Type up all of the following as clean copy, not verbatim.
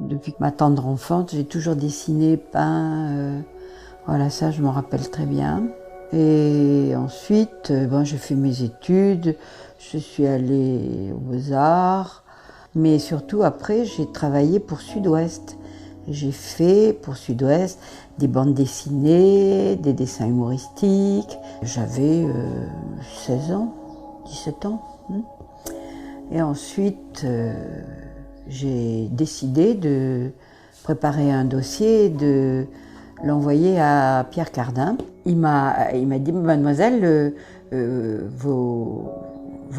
Depuis ma tendre enfance, j'ai toujours dessiné, peint. Voilà, ça, je m'en rappelle très bien. Et ensuite, j'ai fait mes études, je suis allée aux Beaux-Arts, mais surtout après, j'ai travaillé pour Sud-Ouest. J'ai fait pour Sud-Ouest des bandes dessinées, des dessins humoristiques. J'avais 16 ans, 17 ans. Et ensuite, j'ai décidé de préparer un dossier et de l'envoyer à Pierre Cardin. Il m'a dit, mademoiselle, vos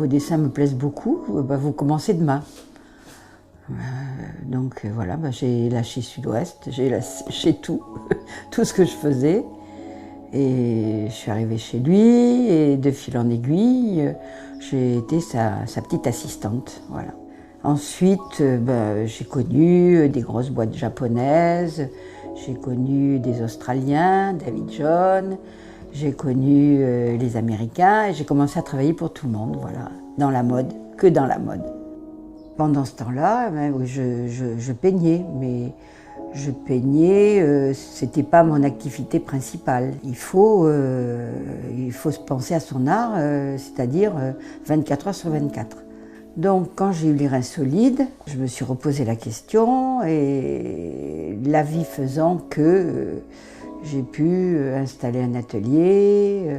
dessins me plaisent beaucoup, vous commencez demain. Donc voilà, j'ai lâché Sud-Ouest, j'ai lâché tout, tout ce que je faisais. Et je suis arrivée chez lui et de fil en aiguille, j'ai été sa petite assistante. Voilà. Ensuite, j'ai connu des grosses boîtes japonaises, j'ai connu des Australiens, David John, j'ai connu les Américains et j'ai commencé à travailler pour tout le monde, voilà, dans la mode, que dans la mode. Pendant ce temps-là, je peignais, mais je peignais, c'était pas mon activité principale. Il faut se penser à son art, c'est-à-dire 24 heures sur 24. Donc quand j'ai eu les reins solides, je me suis reposé la question et la vie faisant que j'ai pu installer un atelier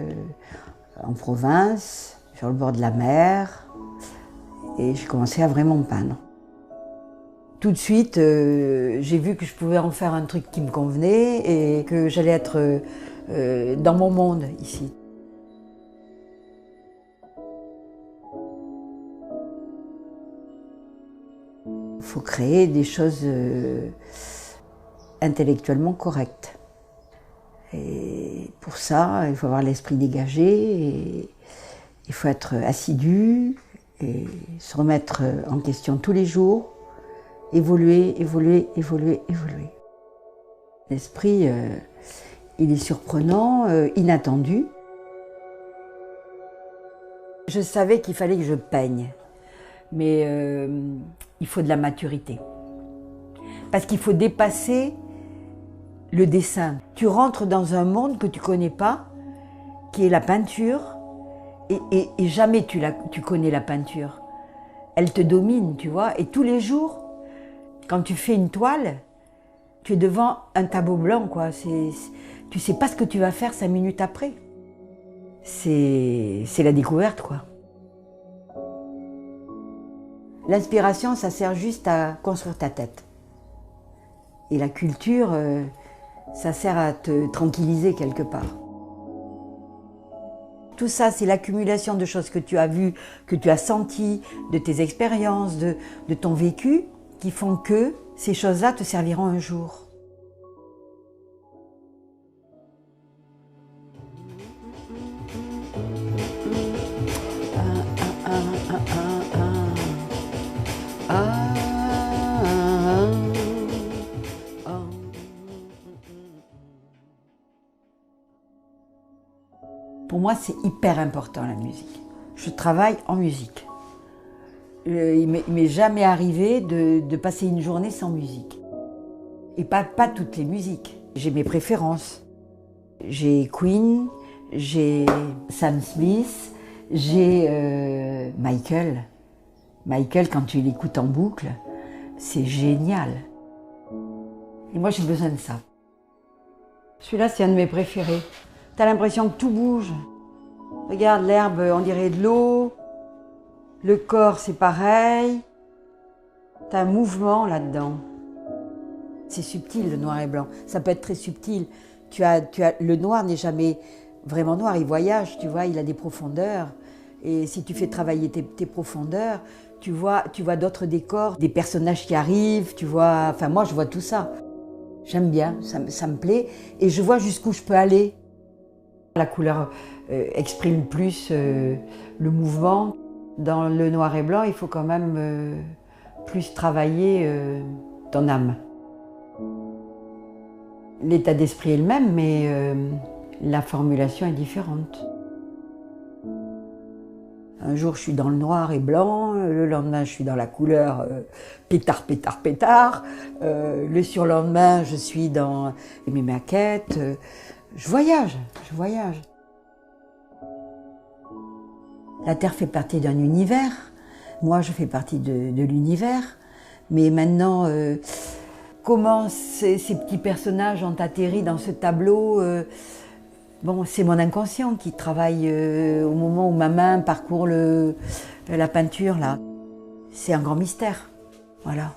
en province, sur le bord de la mer, et j'ai commencé à vraiment peindre. Tout de suite, j'ai vu que je pouvais en faire un truc qui me convenait et que j'allais être dans mon monde ici. Il faut créer des choses intellectuellement correctes. Et pour ça, il faut avoir l'esprit dégagé, et il faut être assidu et se remettre en question tous les jours. Évoluer, évoluer, évoluer, évoluer. L'esprit, il est surprenant, inattendu. Je savais qu'il fallait que je peigne, mais il faut de la maturité. Parce qu'il faut dépasser le dessin. Tu rentres dans un monde que tu ne connais pas, qui est la peinture, et jamais tu connais la peinture. Elle te domine, tu vois, et tous les jours, quand tu fais une toile, tu es devant un tableau blanc, quoi. Tu sais pas ce que tu vas faire 5 minutes après. C'est la découverte, quoi. L'inspiration, ça sert juste à construire ta tête. Et la culture, ça sert à te tranquilliser quelque part. Tout ça, c'est l'accumulation de choses que tu as vues, que tu as senties, de tes expériences, de ton vécu, qui font que ces choses-là te serviront un jour. Pour moi, c'est hyper important la musique. Je travaille en musique. Il m'est jamais arrivé de passer une journée sans musique. Et pas toutes les musiques. J'ai mes préférences. J'ai Queen, j'ai Sam Smith, j'ai Michael. Michael, quand tu l'écoutes en boucle, c'est génial. Et moi, j'ai besoin de ça. Celui-là, c'est un de mes préférés. T'as l'impression que tout bouge. Regarde, l'herbe, on dirait de l'eau. Le corps, c'est pareil. T'as un mouvement là-dedans. C'est subtil, le noir et blanc. Ça peut être très subtil. Le noir n'est jamais vraiment noir, il voyage, tu vois, il a des profondeurs. Et si tu fais travailler tes profondeurs, tu vois d'autres décors, des personnages qui arrivent, tu vois. Enfin, moi, je vois tout ça. J'aime bien, ça me plaît. Et je vois jusqu'où je peux aller. La couleur exprime plus le mouvement. Dans le noir et blanc, il faut quand même plus travailler ton âme. L'état d'esprit est le même, mais la formulation est différente. Un jour, je suis dans le noir et blanc, le lendemain, je suis dans la couleur pétard, pétard, pétard. Le surlendemain, je suis dans mes maquettes. Je voyage, je voyage. La Terre fait partie d'un univers. Moi, je fais partie de l'univers. Mais maintenant, comment ces petits personnages ont atterri dans ce tableau, bon, c'est mon inconscient qui travaille au moment où ma main parcourt la peinture, là. C'est un grand mystère, voilà.